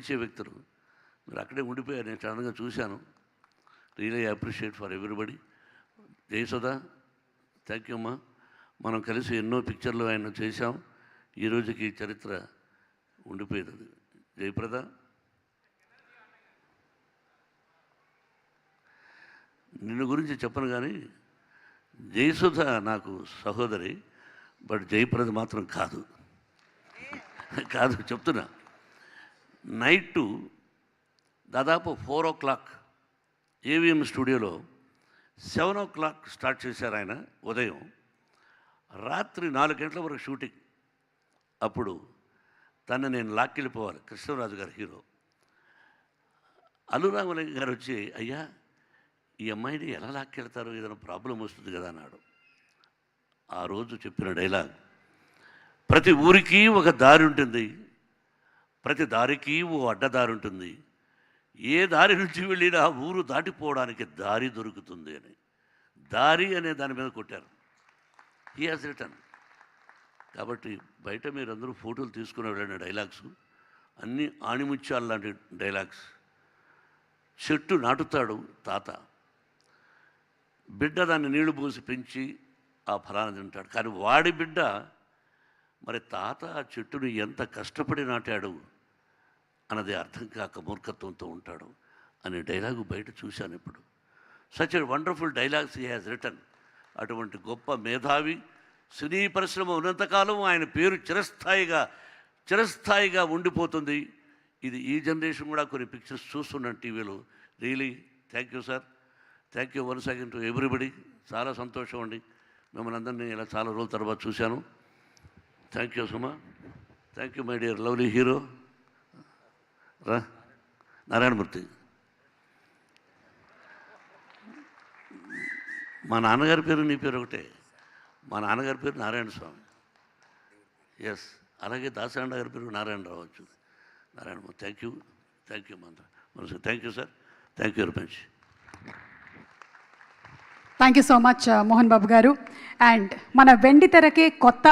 ఇచ్చే వ్యక్తులు మీరు అక్కడే ఉండిపోయారు. నేను సడన్గా చూశాను. Really appreciate for everybody. Jayasudha, thank you అమ్మా. మనం కలిసి ఎన్నో పిక్చర్లు ఆయన చేశాం. ఈ రోజుకి చరిత్ర ఉండిపోయేది. జయప్రద, నిన్ను గురించి చెప్పను కానీ జయసుధ నాకు సహోదరి, బట్ జయప్రద మాత్రం కాదు. చెప్తున్నా. నైటు దాదాపు 4 o'clock ఏవిఎం స్టూడియోలో 7 o'clock స్టార్ట్ చేశారు ఆయన ఉదయం. రాత్రి 4 గంటల వరకు షూటింగ్. అప్పుడు తను నేను లాక్కెళ్ళిపోవాలి. కృష్ణరాజు గారు హీరో. అల్లురామలింగ గారు వచ్చి, అయ్యా ఈ అమ్మాయిని ఎలా లాక్కెళ్తారు, ఏదైనా ప్రాబ్లం వస్తుంది కదా అన్నాడు. ఆ రోజు చెప్పిన డైలాగ్, ప్రతి ఊరికి ఒక దారి ఉంటుంది, ప్రతి దారికి ఓ అడ్డదారి ఉంటుంది, ఏ దారి నుంచి వెళ్ళినా ఊరు దాటిపోవడానికి దారి దొరుకుతుంది అని. దారి అనే దాని మీద కొట్టారు. He has return. కాబట్టి బయట మీరందరూ ఫోటోలు తీసుకుని వెళ్ళిన డైలాగ్స్ అన్నీ ఆణిముత్యాలు లాంటి డైలాగ్స్. చెట్టు నాటుతాడు తాత, బిడ్డ దాన్ని నీళ్లు పోసి పెంచి ఆ ఫలాన్ని తింటాడు. కానీ వాడి బిడ్డ మరి తాత ఆ చెట్టుని ఎంత కష్టపడి నాటాడు అన్నది అర్థం కాక మూర్ఖత్వంతో ఉంటాడు అనే డైలాగు బయట చూశాను ఇప్పుడు. Such a wonderful dialogues he has return. అటువంటి గొప్ప మేధావి. సినీ పరిశ్రమ ఉన్నంతకాలం ఆయన పేరు చిరస్థాయిగా ఉండిపోతుంది. ఇది ఈ జనరేషన్ కూడా కొన్ని పిక్చర్స్ చూస్తున్నాను టీవీలో. Really thank you sir. Thank you once again to everybody. చాలా సంతోషం అండి, మిమ్మల్ని అందరినీ ఇలా చాలా రోజుల తర్వాత చూశాను. Thank you Suma. Thank you my dear lovely hero. రా నారాయణమూర్తి. మా నాన్నగారి పేరు నీ పేరు ఒకటే. మా నాన్నగారి పేరు నారాయణ స్వామి. ఎస్, అలాగే దాసాండ గారి పేరు నారాయణరావు వచ్చింది. నారాయణమూర్తి. థ్యాంక్ యూ మనసు. Thank you sir. Thank you very much. Thank you so much Mohan Babu garu. And మన వెండి తెరకే కొత్త